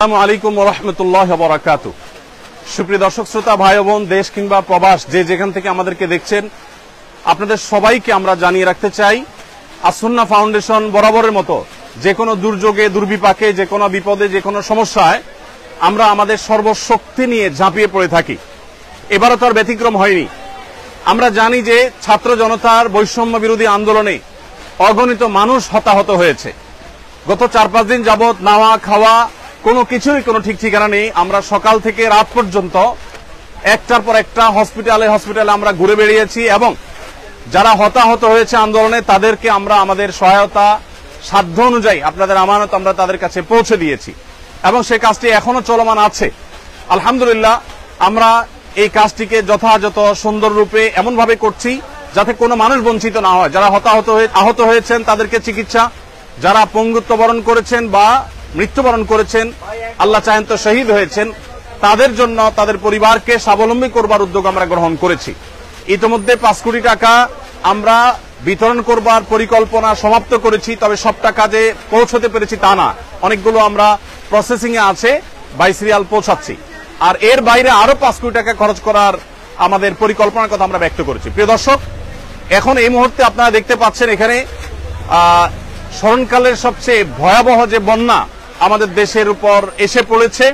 আসসালামু আলাইকুম ওয়া রাহমাতুল্লাহি ওয়া বারাকাতুহু। সুপ্রিয় দর্শক শ্রোতা ভাই ও বোন, দেশ কিংবা প্রবাস যে যেখান থেকে আমাদেরকে দেখছেন, আপনাদের সবাইকে আমরা জানিয়ে রাখতে চাই, আসুন্নাহ ফাউন্ডেশন বরাবরের মতো যে কোনো দুর্যোগে, দুর্বিপাকে, যে কোনো বিপদে, যে কোনো সমস্যায় আমরা আমাদের সর্বশক্তি নিয়ে ঝাঁপিয়ে পড়ে থাকি। এবারও তো আর ব্যতিক্রম হয়নি। আমরা জানি যে ছাত্র জনতার বৈষম্য বিরোধী আন্দোলনে অগণিত মানুষ হতাহত হয়েছে। গত 4-5 দিন যাবৎ নাওয়া খাওয়া কোনো কিছুরই কোনো ঠিক ঠিকানা নেই। আমরা সকাল থেকে রাত পর্যন্ত একটার পর একটা হসপিটালে আমরা ঘুরে বেরিয়েছি এবং যারা হতাহত হয়েছে আন্দোলনে তাদেরকে আমরা আমাদের সহায়তা সাধ্য অনুযায়ী আপনাদের আমানত আমরা তাদের কাছে পৌঁছে দিয়েছি এবং সেই কাজটি এখনো চলমান আছে। আলহামদুলিল্লাহ, আমরা এই কাজটিকে যথাযথ সুন্দর রূপে এমনভাবে করছি যাতে কোনো মানুষ বঞ্চিত না হয়। যারা আহত হয়েছেন তাদেরকে চিকিৎসা, যারা পঙ্গুত্ব বরণ করেছেন বা মৃত্যুবরণ করেছেন, আল্লাহ চাহেন তো শহীদ হয়েছেন, তাদের জন্য তাদের পরিবারকে স্বাবলম্বী করবার উদ্যোগ আমরা গ্রহণ করেছি। ইতিমধ্যে 5 কোটি টাকা আমরা বিতরণ করবার পরিকল্পনা সমাপ্ত করেছি, তবে সব টাকা যে পৌঁছতে পেরেছি তা না, অনেকগুলো আমরা প্রসেসিং এ আছে, বাই সিরিয়াল পৌঁছাচ্ছি। আর এর বাইরে আরো 5 কোটি টাকা খরচ করার আমাদের পরিকল্পনার কথা আমরা ব্যক্ত করেছি। প্রিয় দর্শক, এখন এই মুহূর্তে আপনারা দেখতে পাচ্ছেন এখানে স্মরণকালের সবচেয়ে ভয়াবহ যে বন্যা আমাদের দেশের উপর এসে পড়েছে।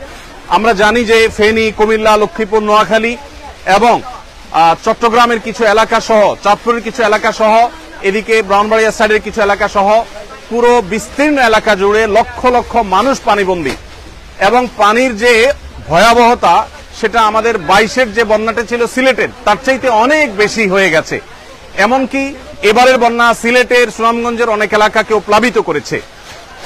আমরা জানি যে ফেনী, কুমিল্লা, লক্ষ্মীপুর, নোয়াখালী এবং চট্টগ্রামের কিছু এলাকা সহ, চাঁদপুরের কিছু এলাকা সহ, এদিকে ব্রাহ্মণবাড়িয়া সাইডের কিছু এলাকা সহ পুরো বিস্তীর্ণ এলাকা জুড়ে লক্ষ লক্ষ মানুষ পানিবন্দী এবং পানির যে ভয়াবহতা সেটা আমাদের 22-এর যে বন্যাটা ছিল সিলেটের তার চাইতে অনেক বেশি হয়ে গেছে। এমনকি এবারের বন্যা সিলেটের, সুনামগঞ্জের অনেক এলাকাকেও প্লাবিত করেছে।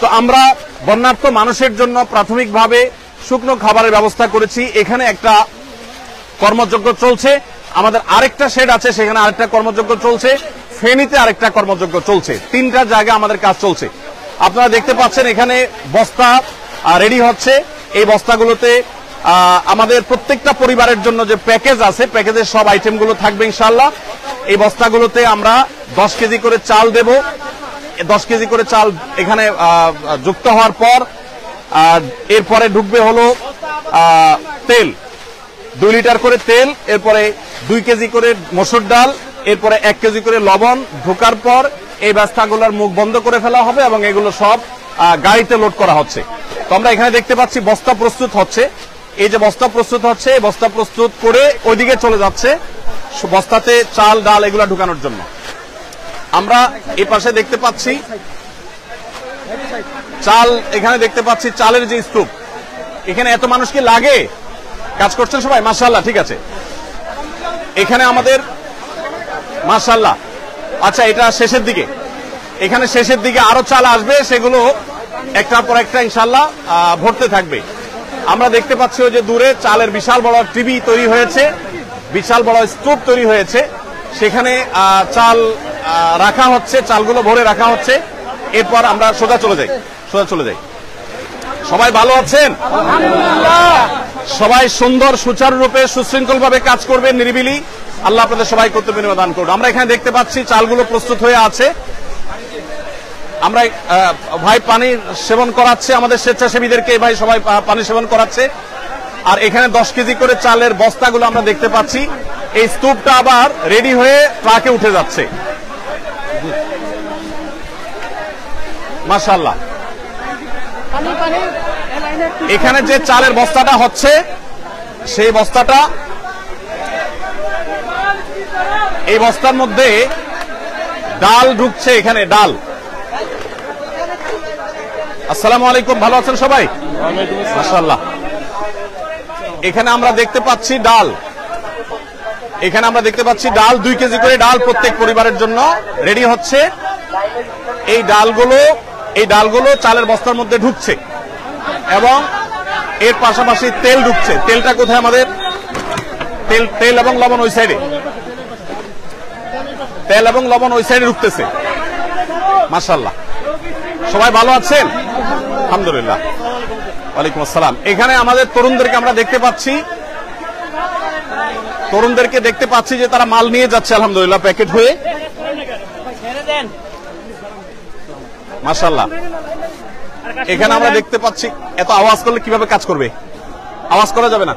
তো আমরা বন্যার্ত মানুষের জন্য প্রাথমিকভাবে শুকনো খাবারের ব্যবস্থা করেছি। এখানে একটা কর্মযজ্ঞ চলছে, আমাদের আরেকটা শেড আছে, সেখানে আরেকটা কর্মযজ্ঞ চলছে, ফেনীতে আরেকটা কর্মযজ্ঞ চলছে। 3টা জায়গায় আমাদের কাজ চলছে। আপনারা দেখতে পাচ্ছেন এখানে বস্তা রেডি হচ্ছে। এই বস্তাগুলোতে আমাদের প্রত্যেকটা পরিবারের জন্য যে প্যাকেজ আছে, প্যাকেজের সব আইটেমগুলো থাকবে ইনশাআল্লাহ। এই বস্তাগুলোতে আমরা 10 কেজি করে চাল দেব। 10 কেজি করে চাল এখানে যুক্ত হওয়ার পর এরপরে ঢুকবে হলো তেল, 2 লিটার করে তেল, এরপরে 2 কেজি করে মসুর ডাল, এরপরে 1 কেজি করে লবণ ঢোকার পর এই বস্তাগুলোর মুখ বন্ধ করে ফেলা হবে এবং এগুলো সব গাড়িতে লোড করা হচ্ছে। তো আমরা এখানে দেখতে পাচ্ছি বস্তা প্রস্তুত হচ্ছে। এই যে বস্তা প্রস্তুত হচ্ছে, এই বস্তা প্রস্তুত করে ওইদিকে চলে যাচ্ছে বস্তাতে চাল ডাল এগুলো ঢুকানোর জন্য। আমরা এই পাশে দেখতে পাচ্ছি চাল, এখানে দেখতে পাচ্ছি চালের যে স্তূপ। এখানে এত মানুষ কি লাগে? কাজ করছেন সবাই? মাশাআল্লাহ, ঠিক আছে। এখানে আমাদের মাশাআল্লাহ, আচ্ছা এটা শেষের দিকে, এখানে শেষের দিকে আরো চাল আসবে, সেগুলো একটার পর একটা ইনশাআল্লাহ ভরতে থাকবে। আমরা দেখতে পাচ্ছি ওই যে দূরে চালের বিশাল বড় টিভি তৈরি হয়েছে, বিশাল বড় স্তূপ তৈরি হয়েছে, সেখানে চাল রাখা হচ্ছে, চালগুলো ভরে রাখা হচ্ছে। এরপর আমরা সোজা চলে যাই। সবাই ভালো আছেন? সবাই সুন্দর সুচারুরূপে সুশৃঙ্খল ভাবে কাজ করবেন, নিরিবিলি। আল্লাহ আপনাদের সবাই কর্তব্য বিনিময় দান করুন। আমরা এখানে দেখতে পাচ্ছি চালগুলো প্রস্তুত হয়ে আছে। আমরা ভাই পানি সেবন করাচ্ছে আমাদের স্বেচ্ছাসেবীদেরকে, ভাই সবাই পানি সেবন করাচ্ছে। আর এখানে 10 কেজি করে চালের বস্তাগুলো আমরা দেখতে পাচ্ছি। এই স্তূপটা আবার রেডি হয়ে ট্রাকে উঠে যাচ্ছে। মাশাআল্লাহ, এখানে যে চালের বস্তাটা হচ্ছে সেই বস্তাটা, এই বস্তার মধ্যে ডাল ঢুকছে। এখানে ডাল। আসসালামু আলাইকুম, ভালো আছেন সবাই? মাশাআল্লাহ। এখানে আমরা দেখতে পাচ্ছি ডাল, এখানে আমরা দেখতে পাচ্ছি ডাল, 2 কেজি করে ডাল প্রত্যেক পরিবারের জন্য রেডি হচ্ছে। এই ডালগুলো চালের বস্তার মধ্যে ঢুকছে এবং এর পাশাপাশি তেল ঢুকছে। তেলটা কোথায়? আমাদের তেল এবং লবণ ওই সাইডে, তেল এবং লবণ ওই সাইডে ঢুকতেছে। মাশাআল্লাহ, সবাই ভালো আছেন? আলহামদুলিল্লাহ। ওয়ালাইকুম আসসালাম। এখানে আমাদের তরুণদেরকে আমরা দেখতে পাচ্ছি যে তারা মাল নিয়ে যাচ্ছে আলহামদুলিল্লাহ প্যাকেট হয়ে। মাশাআল্লাহ, এখানে আমরা দেখতে পাচ্ছি এত আওয়াজ করলে কিভাবে কাজ করবে, আওয়াজ করা যাবে না।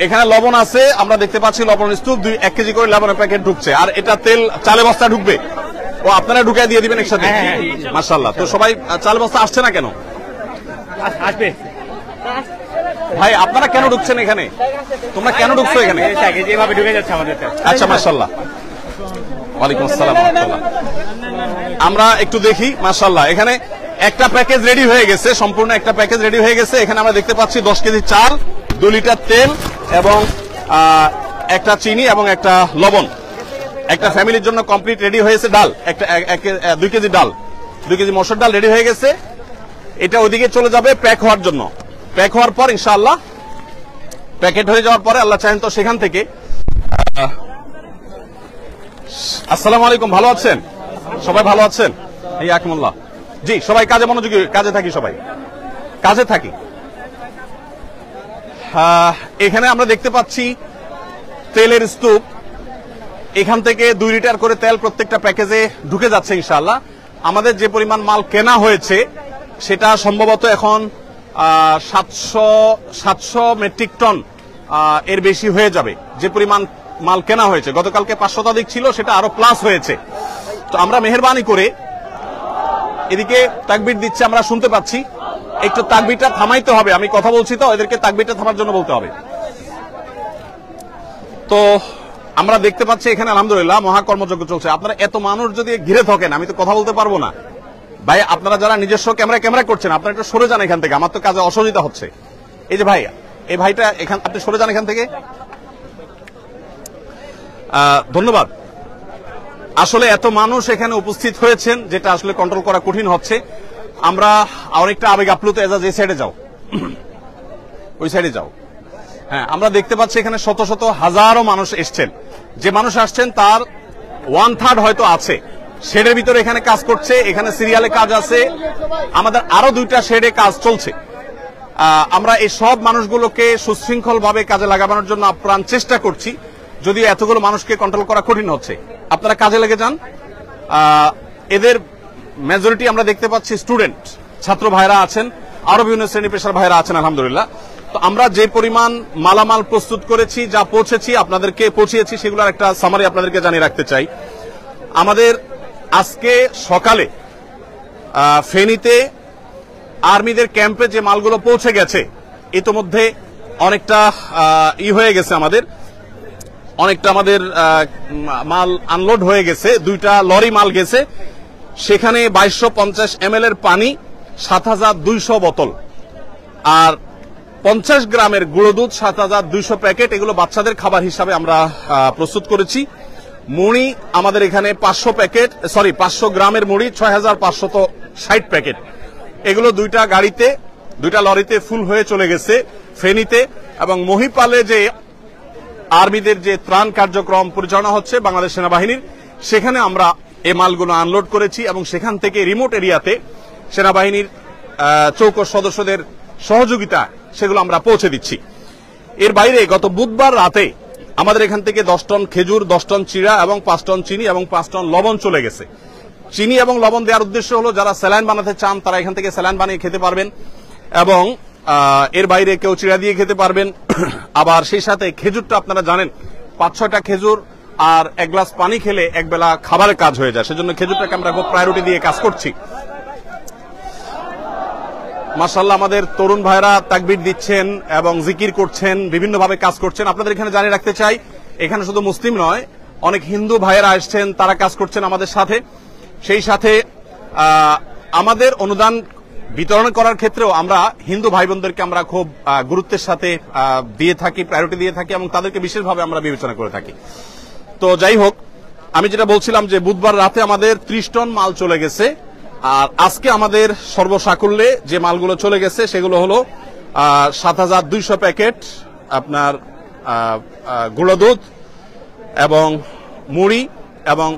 এখানে লবণ আছে, আমরা দেখতে পাচ্ছি লবণ স্তূপ 1 কেজি করে লবণের প্যাকেট ঢুকছে, আর এটা তেল চালে বস্তা ঢুকবে, ও আপনারা ঢুকাই দিয়ে দিবেন একসাথে। মাশাআল্লাহ। তো সবাই চালে বস্তা আসছে না কেন? আসবে ভাই আপনারা কেন ঢুকছেন এখানে? তোমরা কেন ঢুকছো এখানে? যেভাবে ঢুকে যাচ্ছে আমাদের। আচ্ছা মাশাআল্লাহ। ওয়ালাইকুম আসসালাম ওয়া রাহমাতুল্লাহ। আমরা একটু দেখি। মাশাআল্লাহ, এখানে একটা প্যাকেজ রেডি হয়ে গেছে, সম্পূর্ণ একটা প্যাকেজ রেডি হয়ে গেছে। এখানে আমরা দেখতে পাচ্ছি 10 কেজি চাল, 2 লিটার তেল এবং একটা চিনি এবং একটা লবণ। একটা ফ্যামিলির জন্য কমপ্লিট রেডি হয়েছে। ডাল একটা 2 কেজি ডাল, 2 কেজি মসুর ডাল রেডি হয়ে গেছে। এটা ওইদিকে চলে যাবে প্যাক হওয়ার জন্য। প্যাক হওয়ার পর ইনশাআল্লাহ প্যাকেট হয়ে যাওয়ার পরে আল্লাহ চাহেন তো সেখান থেকে। আসসালামু আলাইকুম, ভালো আছেন সবাই? ভালো আছেন? এই আকমুল্লাহ। জি, সবাই কাজে মনোযোগী, কাজে থাকি, সবাই কাজে থাকি। এখানে আমরা দেখতে পাচ্ছি তেলের স্তূপ। এখান থেকে 2 লিটার করে তেল প্রত্যেকটা প্যাকেজে ঢুকে যাচ্ছে ইনশাআল্লাহ। আমাদের যে পরিমাণ মাল কেনা হয়েছে সেটা সম্ভবত এখন 700 মেট্রিক টন এর বেশি হয়ে যাবে। যে পরিমাণ মাল কেনা হয়েছে, গতকালকে 500 শতাধিক ছিল, সেটা আরো প্লাস হয়েছে। তো আমরা মেহেরবানি করে, এদিকে তাকবীর দিচ্ছে আমরা শুনতে পাচ্ছি, একটু তাকবীরটা থামাইতে হবে। আমি কথা বলছি তো, এদেরকে তাকবীরটা থামার জন্য বলতে হবে। তো আমরা দেখতে পাচ্ছি এখানে আলহামদুলিল্লাহ মহাকর্মযজ্ঞ চলছে। আপনারা এত মানুষ যদি ঘিরে থাকেন, আমি তো কথা বলতে পারবো না। ভাই আপনারা যারা নিজস্ব ক্যামেরা করছেন, আপনারা একটু সরে যান এখান থেকে, আমার তো কাজে অসুবিধা হচ্ছে। এই যে ভাই, এই ভাইটা এখান, আপনি সরে যান এখান থেকে। ধন্যবাদ। আসলে এত মানুষ এখানে উপস্থিত হয়েছেন, যেটা আসলে কন্ট্রোল করা কঠিন হচ্ছে। আমরা অনেকটা আবেগ আপ্লুত। এজাজ এই সাইডে যাও, ওই সাইডে যাও। হ্যাঁ, আমরা দেখতে পাচ্ছি এখানে শত শত হাজারো মানুষ এসছেন। যে মানুষ আসছেন তার 1/3 হয়তো আছে শেডের ভিতরে এখানে কাজ করছে। এখানে সিরিয়ালে কাজ আছে, আমাদের আরো 2টা শেডে কাজ চলছে। আমরা এই সব মানুষগুলোকে সুশৃঙ্খল ভাবে কাজে লাগানোর জন্য আপ্রাণ চেষ্টা করছি, যদিও এতগুলো মানুষকে কন্ট্রোল করা কঠিন হচ্ছে। আপনারা কাজে লেগে যান। এদের মেজরিটি আমরা দেখতে পাচ্ছি স্টুডেন্ট, ছাত্র ভাইরা আছেন, আরো বিভিন্ন শ্রেণী পেশার ভাইরা আছেন আলহামদুলিল্লাহ। তো আমরা যে পরিমাণ মালামাল প্রস্তুত করেছি, যা পৌঁছেছি আপনাদেরকে পৌঁছিয়েছি, সেগুলোর একটা সামারি আপনাদেরকে জানিয়ে রাখতে চাই। আমাদের আজকে সকালে ফেনীতে আর্মিদের ক্যাম্পে যে মালগুলো পৌঁছে গেছে, ইতোমধ্যে অনেকটা হয়ে গেছে, অনেকটা আমাদের মাল আনলোড হয়ে গেছে। 2টা লরি মাল গেছে, সেখানে 2250 ml এর পানি, 7200 বোতল, আর 50 গ্রামের গুঁড়ো দুধ 7200 প্যাকেট। এগুলো বাচ্চাদের খাবার হিসাবে আমরা প্রস্তুত করেছি। মুড়ি আমাদের এখানে 500 গ্রামের মুড়ি 6560 প্যাকেট। এগুলো 2টা গাড়িতে, 2টা লরিতে ফুল হয়ে চলে গেছে ফেনীতে। এবং মহিপালে যে আর্মিদের যে ত্রাণ কার্যক্রম পরিচালনা হচ্ছে বাংলাদেশ সেনাবাহিনীর, সেখানে আমরা এই মালগুলো আনলোড করেছি এবং সেখান থেকে রিমোট এরিয়াতে সেনাবাহিনীর চৌকস সদস্যদের সহযোগিতা সেগুলো আমরা পৌঁছে দিচ্ছি। এর বাইরে গত বুধবার রাতে আমাদের এখান থেকে 10 টন খেজুর, 10 টন চিড়া এবং 5 টন চিনি এবং 5 টন লবণ চলে গেছে। চিনি এবং লবণ দেওয়ার উদ্দেশ্য হলো যারা স্যালাইন বানাতে চান তারা এখান থেকে স্যালাইন বানিয়ে খেতে পারবেন, এবং এর বাইরে কেউ চিড়া দিয়ে খেতে পারবেন। আবার সেই সাথে খেজুরটা আপনারা জানেন 5-6টা খেজুর আর 1 গ্লাস পানি খেলে একবেলা খাবারের কাজ হয়ে যায়, সেজন্য খেজুরটাকে আমরা খুব প্রায়োরিটি দিয়ে কাজ করছি। মাশাআল্লাহ, আমাদের তরুণ ভাইরা তাকবীর দিচ্ছেন এবং জিকির করছেন, বিভিন্নভাবে কাজ করছেন। আপনাদের এখানে জানিয়ে রাখতে চাই, এখানে শুধু মুসলিম নয়, অনেক হিন্দু ভাইয়েরা আসছেন, তারা কাজ করছেন আমাদের সাথে। সেই সাথে আমাদের অনুদান বিতরণ করার ক্ষেত্রেও আমরা হিন্দু ভাই বোনদেরকে আমরা খুব গুরুত্বের সাথে দিয়ে থাকি, প্রায়োরিটি দিয়ে থাকি, এবং তাদেরকে বিশেষভাবে আমরা বিবেচনা করে থাকি। তো যাই হোক, আমি যেটা বলছিলাম যে বুধবার রাতে আমাদের 30 টন মাল চলে গেছে, আর আজকে আমাদের সর্বসাকুল্যে যে মালগুলো চলে গেছে সেগুলো হলো 7200 প্যাকেট আপনার গুঁড়ো দুধ এবং মুড়ি এবং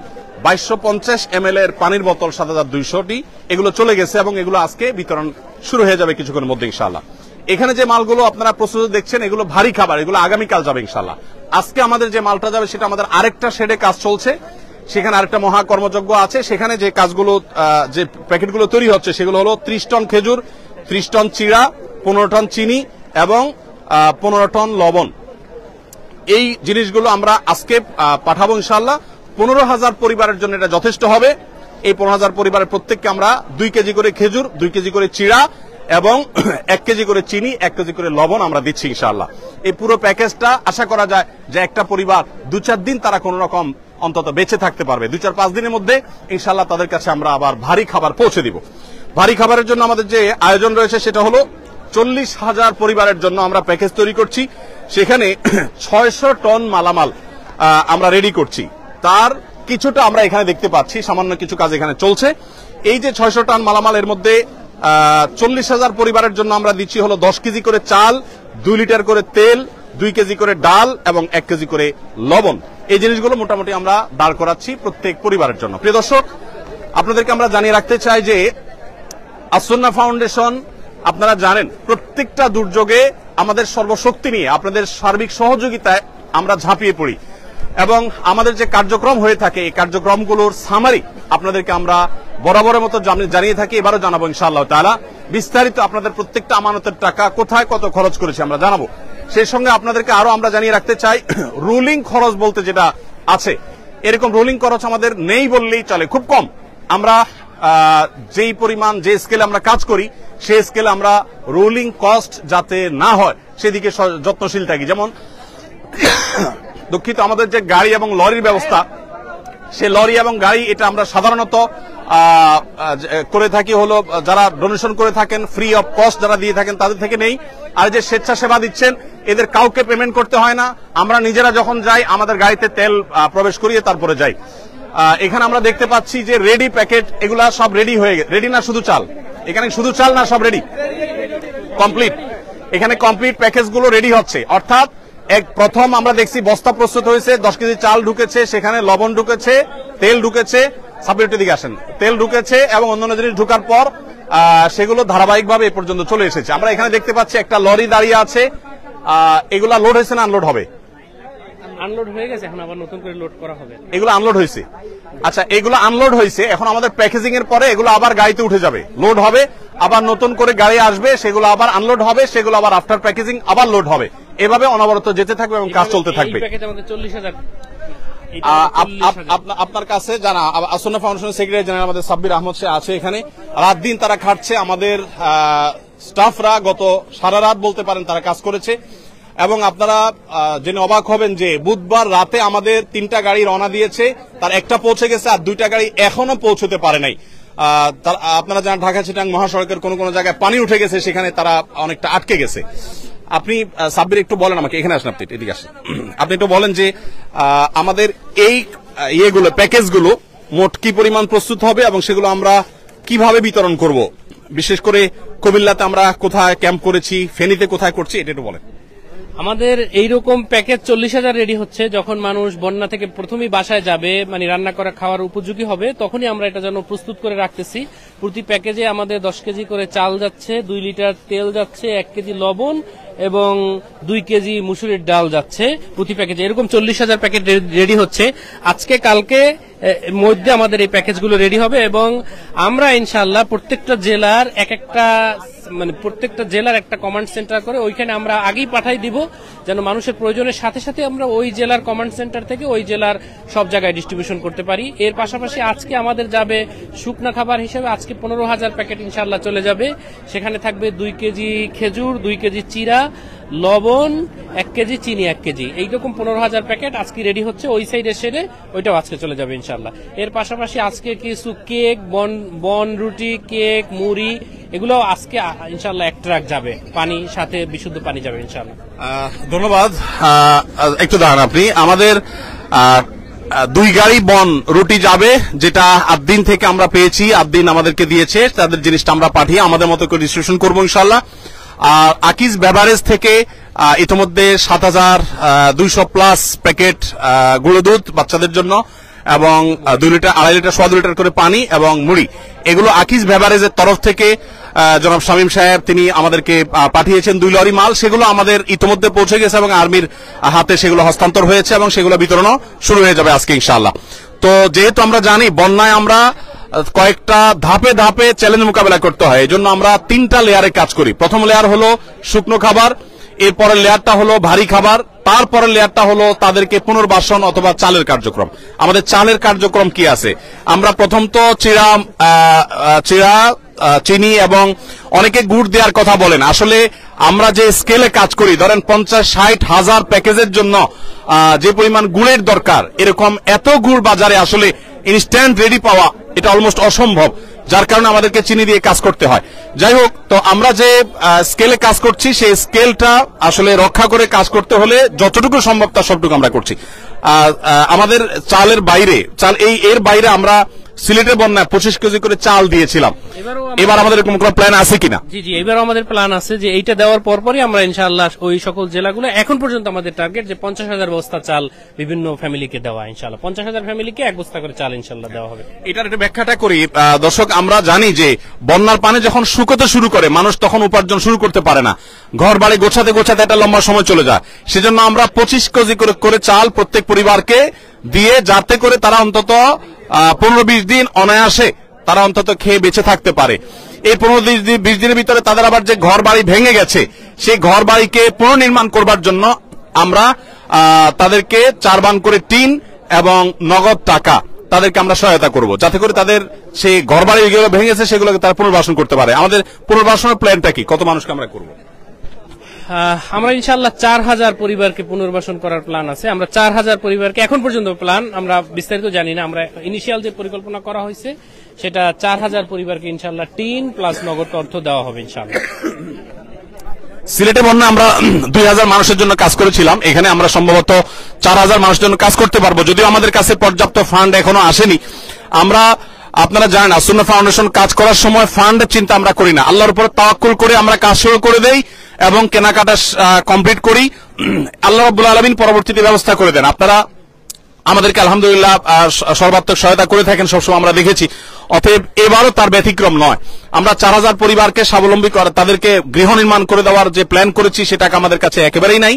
2250 ml এর পানির বোতল 7200টি, এগুলো চলে গেছে এবং এগুলো আজকে বিতরণ শুরু হয়ে যাবে কিছুক্ষণের মধ্যে ইনশাআল্লাহ। এখানে যে মালগুলো আপনারা প্রস্তুত দেখছেন এগুলো ভারী খাবার, এগুলো আগামীকাল যাবে ইনশাআল্লাহ। আজকে আমাদের যে মালটা যাবে সেটা আমাদের আরেকটা শেডে কাজ চলছে, সেখানে আরেকটা মহা কর্মযজ্ঞ আছে। সেখানে যে কাজগুলো যে প্যাকেটগুলো তৈরি হচ্ছে সেগুলো হলো 30 টন খেজুর, 30 টন চিড়া, 15 টন চিনি এবং 15 টন লবণ। এই জিনিসগুলো আমরা আজকে পাঠাবো ইনশাআল্লাহ। 15,000 পরিবারের জন্য এটা যথেষ্ট হবে। এই 15,000 পরিবারের প্রত্যেককে আমরা 2 কেজি করে খেজুর, 2 কেজি করে চিড়া এবং 1 কেজি করে চিনি, 1 কেজি করে লবণ আমরা দিচ্ছি ইনশাআল্লাহ। এই পুরো প্যাকেজটা আশা করা যায় যে একটা পরিবার 2-4 দিন তারা কোন রকম অন্তত বেঁচে থাকতে পারবে। 2-4-5 দিনের মধ্যে ইনশাআল্লাহ তাদের কাছে আমরা আবার ভারী খাবার পৌঁছে দিব। ভারী খাবারের জন্য আমাদের যে আয়োজন রয়েছে সেটা হলো 40,000 পরিবারের জন্য আমরা প্যাকেজ তৈরি করছি। সেখানে 600 টন মালামাল আমরা রেডি করছি। তার কিছুটা আমরা এখানে দেখতে পাচ্ছি, সামান্য কিছু কাজ এখানে চলছে। এই যে 600 টন মালামাল, এর মধ্যে 40,000 পরিবারের জন্য আমরা দিচ্ছি হলো 10 কেজি করে চাল, 2 লিটার করে তেল, 2 কেজি করে ডাল এবং 1 কেজি করে লবণ। এই জিনিসগুলো মোটামুটি আমরা দাঁড় করাচ্ছি প্রত্যেক পরিবারের জন্য। প্রিয় দর্শক, আপনাদেরকে আমরা জানিয়ে রাখতে চাই যে আসুন্নাহ ফাউন্ডেশন, আপনারা জানেন প্রত্যেকটা দুর্যোগে আমাদের সর্বশক্তি নিয়ে আপনাদের সার্বিক সহযোগিতায় আমরা ঝাঁপিয়ে পড়ি এবং আমাদের যে কার্যক্রম হয়ে থাকে এই কার্যক্রমগুলোর সামারি আপনাদেরকে আমরা বরাবরের মতো জানিয়ে থাকি, এবারও জানাবো ইনশাআল্লাহ তাআলা। বিস্তারিত আপনাদের প্রত্যেকটা আমানতের টাকা কোথায় কত খরচ করেছি আমরা জানাবো। সেই সঙ্গে আপনাদেরকে আরো আমরা জানিয়ে রাখতে চাই, রুলিং খরচ বলতে যেটা আছে, এরকম রুলিং খরচ আমাদের নেই বললেই চলে, খুব কম। আমরা যেই পরিমাণ যে স্কেলে আমরা কাজ করি সেই স্কেলে আমরা রুলিং কস্ট যাতে না হয় সেদিকে যত্নশীল থাকি। যেমন দুঃখিত, আমাদের যে গাড়ি এবং লরির ব্যবস্থা, সে লরি এবং গাড়ি এটা আমরা সাধারণত করে থাকি হলো যারা ডোনেশন করে থাকেন, ফ্রি অফ কস্ট যারা দিয়ে থাকেন তাদের থেকে নেই। আর যে স্বেচ্ছাসেবা দিচ্ছেন এদের কাউকে পেমেন্ট করতে হয় না। আমরা নিজেরা যখন যাই আমাদের গাড়িতে তেল প্রবেশ করিয়ে তারপরে যাই। এখানে আমরা দেখতে পাচ্ছি যে রেডি প্যাকেট, এগুলা সব রেডি হয়ে গেছে। রেডি না শুধু চাল, এখানে শুধু চাল না, সব রেডি কমপ্লিট। এখানে কমপ্লিট প্যাকেজগুলো রেডি হচ্ছে, অর্থাৎ প্রথম আমরা দেখছি বস্তা প্রস্তুত হয়েছে, 10 কেজি চাল ঢুকেছে, সেখানে লবণ ঢুকেছে, তেল ঢুকেছে, সাবমিটের দিকে আসেন, তেল ঢুকেছে এবং অন্যান্য জিনিস ঢুকার পর সেগুলো ধারাবাহিকভাবে এ পর্যন্ত চলে এসেছে। আমরা এখানে দেখতে পাচ্ছি একটা লরি দাঁড়িয়ে আছে। এগুলা লোড হয়েছে না আনলোড হবে? আনলোড হয়ে গেছে, এখন আবার নতুন করে লোড করা হবে। এগুলো আনলোড হয়েছে। আচ্ছা, এগুলো আনলোড হয়েছে, এখন আমাদের প্যাকেজিং এর পরে এগুলো আবার গাড়িতে উঠে যাবে, লোড হবে, আবার নতুন করে গাড়ি আসবে, সেগুলো আবার আনলোড হবে, সেগুলো আবার আফটার প্যাকেজিং আবার লোড হবে। এভাবে অনবরত যেতে থাকবে এবং কাজ চলতে থাকবে। আমাদের 40,000। আপনার কাছে জানা আসুন্নাহ ফাউন্ডেশনের সেক্রেটারি জেনারেল আমাদের সাব্বির আহমদ সে আছে এখানে। রাত দিন তারা খাটছে, আমাদের স্টাফরা গত সারা রাত বলতে পারেন তারা কাজ করেছে। এবং আপনারা জেনে অবাক হবেন যে বুধবার রাতে আমাদের 3টা গাড়ি রওনা দিয়েছে, তার একটা পৌঁছে গেছে আর 2টা গাড়ি এখনো পৌঁছতে পারে নাই। আপনারা জানেন ঢাকা চিটাং মহাসড়কের কোন কোন জায়গায় পানি উঠে গেছে, সেখানে তারা অনেকটা আটকে গেছে। আপনি সাব্বির একটু বলেন আমাকে, এখানে আসেন, আপনি এদিকে আসেন, আপনি একটু বলেন যে আমাদের এই ইয়েগুলো প্যাকেজগুলো মোট কি পরিমাণ প্রস্তুত হবে এবং সেগুলো আমরা কিভাবে বিতরণ করব, বিশেষ করে কুমিল্লাতে আমরা কোথায় ক্যাম্প করেছি, ফেনীতে কোথায় করছি, এটা একটু বলেন। আমাদের এইরকম প্যাকেজ 40,000 রেডি হচ্ছে। যখন মানুষ বন্যা থেকে প্রথমেই বাসায় যাবে, মানে রান্না করা খাওয়ার উপযোগী হবে, তখনই আমরা এটা যেন প্রস্তুত করে রাখতেছি। প্রতি প্যাকেজে আমাদের 10 কেজি করে চাল যাচ্ছে, 2 লিটার তেল যাচ্ছে, 1 কেজি লবণ এবং 2 কেজি মুসুরির ডাল যাচ্ছে প্রতি প্যাকেজে। এরকম 40,000 প্যাকেট রেডি হচ্ছে। আজকে কালকে মধ্যে আমাদের এই প্যাকেজগুলো রেডি হবে এবং আমরা ইনশাআল্লাহ প্রত্যেকটা জেলার প্রত্যেকটা জেলার একটা কমান্ড সেন্টার করে ওইখানে আমরা আগেই পাঠাই দিব, যেন মানুষের প্রয়োজনের সাথে সাথে আমরা ওই জেলার কমান্ড সেন্টার থেকে ওই জেলার সব জায়গায় ডিস্ট্রিবিউশন করতে পারি। এর পাশাপাশি আজকে আমাদের যাবে শুকনা খাবার হিসেবে, আজকে 15,000 প্যাকেট ইনশাআল্লাহ চলে যাবে। সেখানে থাকবে 2 কেজি খেজুর, 2 কেজি চিরা, লবণ, 1 কেজি চিনি, 1 কেজি, এইরকম 15,000 প্যাকেট আজকে রেডি হচ্ছে। ওই সাইডে সেরে ওইটাও আজকে চলে যাবে ইনশাআল্লাহ। এর পাশাপাশি আজকে কিছু কেক, বন রুটি, কেক, মুড়ি, এগুলো আজকে ইনশাআল্লাহ 1 ট্রাক যাবে, পানি সাথে বিশুদ্ধ পানি যাবে ইনশাআল্লাহ। ধন্যবাদ। একটু দাঁড়ান আপনি, আমাদের 2 গাড়ি বন রুটি যাবে, যেটা আদ্দিন থেকে আমরা পেয়েছি, আদ্দিন আমাদেরকে দিয়েছে, তাদের জিনিসটা আমরা পাঠিয়ে আমাদের মতো করে ডিস্ট্রিবিউশন করবো ইনশাআল্লাহ। আর আকিজ বেভারেজ থেকে ইতিমধ্যে 7,200 প্লাস প্যাকেট গুঁড়ো দুধ বাচ্চাদের জন্য এবং 2 লিটার, 2.5 লিটার, 2.25 লিটার করে পানি এবং মুড়ি, এগুলো আকিজ বেভারেজের তরফ থেকে জনাব শামীম সাহেব তিনি আমাদেরকে পাঠিয়েছেন 2 লরি মাল, সেগুলো আমাদের ইতিমধ্যে পৌঁছে গেছে এবং আর্মির হাতে সেগুলো হস্তান্তর হয়েছে এবং সেগুলো বিতরণও শুরু হয়ে যাবে আজকে ইনশাআল্লাহ। তো যেহেতু আমরা জানি বন্যায় আমরা কয়েকটা ধাপে ধাপে চ্যালেঞ্জ মোকাবেলা করতে হয়, এই জন্য আমরা 3টা লেয়ারে কাজ করি। প্রথম লেয়ার হলো শুকনো খাবার, এরপরের লেয়ারটা হলো ভারী খাবার, তারপরের লেয়ারটা হলো তাদেরকে পুনর্বাসন অথবা চালের কার্যক্রম। আমাদের চালের কার্যক্রম কি আছে? আমরা প্রথম তো চিড়া, চিনি এবং অনেকে গুড় দেওয়ার কথা বলেন। আসলে আমরা যে স্কেলে কাজ করি, ধরেন 50-60 হাজার প্যাকেজের জন্য যে পরিমাণ গুড়ের দরকার, এরকম এত গুড় বাজারে আসলে ইনস্ট্যান্ট রেডি পাওয়া এটা অলমোস্ট অসম্ভব, যার কারণে আমাদেরকে চিনি দিয়ে কাজ করতে হয়। যাই হোক, তো আমরা যে স্কেলে কাজ করছি সেই স্কেলটা আসলে রক্ষা করে কাজ করতে হলে যতটুকু সম্ভব তার সবটুকু আমরা করছি। আমাদের চালের বাইরে এর বাইরে আমরা সিলেটের বন্যায় 25 কেজি করে চাল দিয়েছিলাম। এবার আমাদের এরকম কোনো প্ল্যান আছে কিনা? জি, এবারও আমাদের প্ল্যান আছে যে এইটা দেওয়ার পরপরই আমরা ইনশাআল্লাহ ওই সকল জেলাগুলো, এখন পর্যন্ত আমাদের টার্গেট যে 50,000 বস্তা চাল বিভিন্ন ফ্যামিলিকে দেওয়া, ইনশাআল্লাহ 50,000 ফ্যামিলিকে 1 বস্তা করে চাল ইনশাআল্লাহ দেওয়া হবে। এটার একটা ব্যাখ্যাটা করি দর্শক। আমরা জানি যে বন্যার পানি যখন শুকোতে শুরু করে মানুষ তখন উপার্জন শুরু করতে পারে না, ঘর বাড়ি গোছাতে গোছাতে একটা লম্বা সময় চলে যায়। সেজন্য আমরা 25 কেজি করে চাল প্রত্যেক পরিবারকে দিয়ে, যাতে করে তারা অন্তত 15-20 দিন অনায়াসে তারা অন্তত খেয়ে বেঁচে থাকতে পারে। এই 15-20 দিনের ভিতরে তাদের আবার যে ঘর বাড়ি ভেঙে গেছে সেই ঘর বাড়িকে পুনর্নির্মাণ করবার জন্য আমরা তাদেরকে 4 বান করে টিন এবং নগদ টাকা তাদেরকে আমরা সহায়তা করব, যাতে করে তাদের সেই ঘর বাড়ি যেগুলো ভেঙেছে সেগুলোকে তারা পুনর্বাসন করতে পারে। আমাদের পুনর্বাসনের প্ল্যানটা কি? কত মানুষকে আমরা করব? আমরা ইনশাআল্লাহ 4000 পরিবারকে পুনর্বাসন করার প্ল্যান আছে। আমরা 4000 পরিবারকে এখন পর্যন্ত প্ল্যান, আমরা বিস্তারিত জানি না, আমরা ইনিশিয়াল যে পরিকল্পনা করা হয়েছে সেটা 4000 পরিবারকে ইনশাআল্লাহ টিন প্লাস নগদ অর্থ দেওয়া হবে ইনশাআল্লাহ। সিলেটে বন্যা আমরা 2000 মানুষের জন্য কাজ করেছিলাম, এখানে আমরা সম্ভবত 4000 মানুষের জন্য কাজ করতে পারবো, যদিও আমাদের কাছে পর্যাপ্ত ফান্ড এখনো আসেনি। আমরা, আপনারা জানেন, আসুন্নাহ ফাউন্ডেশন কাজ করার সময় ফান্ডের চিন্তা আমরা করি না, আল্লাহর উপর তাওয়াক্কুল করে আমরা কাজ শুরু করে দেই এবং কেনাকাটা কমপ্লিট করি। আল্লাহ রাব্বুল আলামিন পরবর্তীতে ব্যবস্থা করে দেন। আপনারা আমাদেরকে আলহামদুলিল্লাহ সর্বাত্মক সহায়তা করে থাকেন, সবসময় আমরা দেখেছি। অতএব এবারও তার ব্যতিক্রম নয়। আমরা 4000 পরিবারকে স্বাবলম্বী করে তাদেরকে গৃহ নির্মাণ করে দেওয়ার যে প্ল্যান করেছি সেটাকে আমাদের কাছে একেবারেই নাই,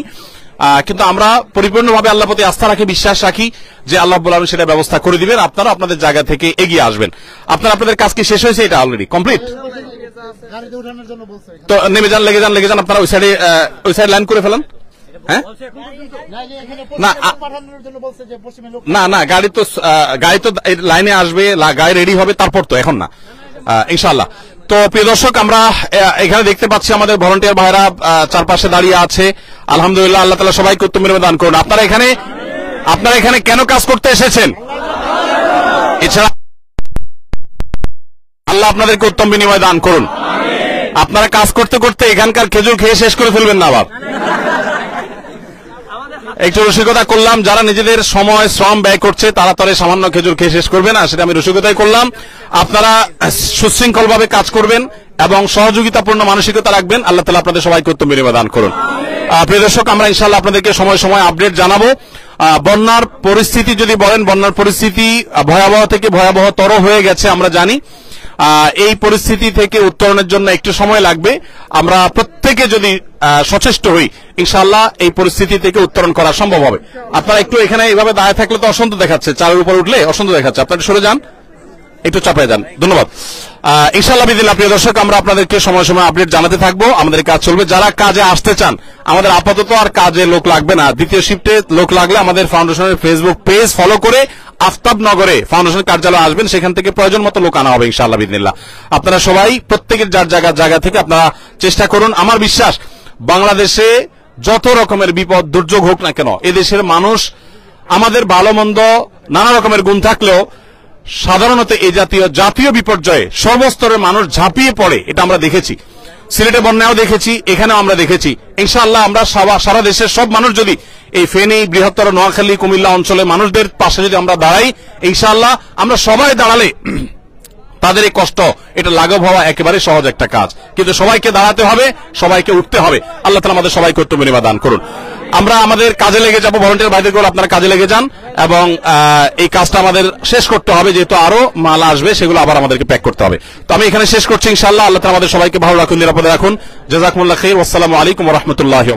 কিন্তু আমরা পরিপূর্ণভাবে আল্লাহর প্রতি আস্থা রাখি, বিশ্বাস রাখি যে আল্লাহ রাব্বুল আলামিন সেটা ব্যবস্থা করে দিবেন। আপনারা আপনাদের জায়গা থেকে এগিয়ে আসবেন। আপনাদের কাজ কি শেষ হয়েছে? এটা অলরেডি কমপ্লিট। তো নেমে যান, লেগে যান, আপনারা ওই সাইডে লাইন করে ফেলেন। হ্যাঁ, না, গাড়ি তো লাইনে আসবে, গাড়ি রেডি হবে, তারপর তো, এখন না ইনশাআল্লাহ। তো প্রিয় দর্শক, আমরা এখানে দেখতে পাচ্ছি আমাদের ভলান্টিয়ার ভাইরা চারপাশে দাঁড়িয়ে আছে। আলহামদুলিল্লাহ, আল্লাহ তাআলা সবাইকে উত্তম বিনিময় দান করুন। আপনারা এখানে কেন কাজ করতে এসেছেন? এছাড়া আল্লাহ আপনাদেরকে উত্তম বিনিময় দান করুন। আপনারা কাজ করতে করতে এখানকার খেজুর খেয়ে শেষ করে ফেলবেন না আবার। একটু রসিকতা করলাম, যারা নিজেদের সময় শ্রম ব্যয় করছে তারা তারা সামান্য খেজুর খেয়ে শেষ করবে না, সেটা আমি রসিকতাই করলাম। আপনারা সুশৃঙ্খল ভাবে কাজ করবেন এবং সহযোগিতাপূর্ণ মানসিকতা রাখবেন। আল্লাহ তাআলা আপনাদের সবাইকে উত্তম বিনিময় দান করুন। প্রিয় দর্শক, আমরা ইনশাআল্লাহ আপনাদেরকে সময় সময় আপডেট জানাবো। বন্যার পরিস্থিতি যদি বলেন, বন্যার পরিস্থিতি ভয়াবহ থেকে ভয়াবহতর হয়ে গেছে আমরা জানি। এই পরিস্থিতি থেকে উত্তরণের জন্য একটু সময় লাগবে। আমরা প্রত্যেকে যদি সচেষ্ট হই, ইনশাআল্লাহ এই পরিস্থিতি থেকে উত্তরণ করা সম্ভব হবে। আপনারা একটু এখানে এইভাবে দাঁড়িয়ে থাকলে তো অসন্ত দেখাচ্ছে, চালের উপর উঠলে অসন্ত দেখাচ্ছে, আপনারা সরে যান, একটু চাপায় যান। ধন্যবাদ। ইনশাআল্লাহ বিদিল্লাহ প্রিয় দর্শক, আমরা আপনাদেরকে সময় সময় আপডেট জানাতে থাকবো। আমাদের কাজ চলবে। যারা কাজে আসতে চান, আমাদের আপাতত আর কাজে লোক লাগবে না। দ্বিতীয় শিফটে লোক লাগলে আমাদের ফাউন্ডেশনের ফেসবুক পেজ ফলো করে আফতাবনগরে ফাউন্ডেশন কার্যালয়ে আসবেন, সেখান থেকে প্রয়োজন মতো লোক আনা হবে ইনশাআল্লাহ বিদিল্লাহ। আপনারা সবাই প্রত্যেকের যার জায়গা থেকে আপনারা চেষ্টা করুন। আমার বিশ্বাস, বাংলাদেশে যত রকমের বিপদ দুর্যোগ হোক না কেন, এদেশের মানুষ, আমাদের ভালো মন্দ নানা রকমের গুণ থাকলেও সাধারণত এই জাতীয় বিপর্যয়ে সর্বস্তরের মানুষ ঝাঁপিয়ে পড়ে, এটা আমরা দেখেছি। সিলেটে বন্যাও দেখেছি, এখানেও আমরা দেখেছি। ইনশাআল্লাহ আমরা সারা দেশের সব মানুষ যদি এই ফেনী, বৃহত্তর নোয়াখালী, কুমিল্লা অঞ্চলে মানুষদের পাশে যদি আমরা দাঁড়াই, ইনশাআল্লাহ আমরা সবাই দাঁড়ালে তাদের এই কষ্ট এটা লাঘব হওয়া একেবারে সহজ একটা কাজ, কিন্তু সবাইকে দাঁড়াতে হবে, সবাইকে উঠতে হবে। আল্লাহ তাআলা আমাদের সবাইকে উত্তম বিনিময় দান করুন। আমরা আমাদের কাজে লেগে যাব, ভলান্টিয়ার ভাইদের আপনারা কাজে লেগে যান এবং এই কাজটা আমাদের শেষ করতে হবে, যেহেতু আরো মাল আসবে, সেগুলো আবার আমাদেরকে প্যাক করতে হবে। তো আমি এখানে শেষ করছি ইনশাআল্লাহ। আল্লাহ তাআলা আমাদের সবাইকে ভালো রাখুন, নিরাপদে রাখুন। জাযাকুমুল্লাহ খাইর। ওয়াসসালামু আলাইকুম ওয়া রাহমাতুল্লাহি।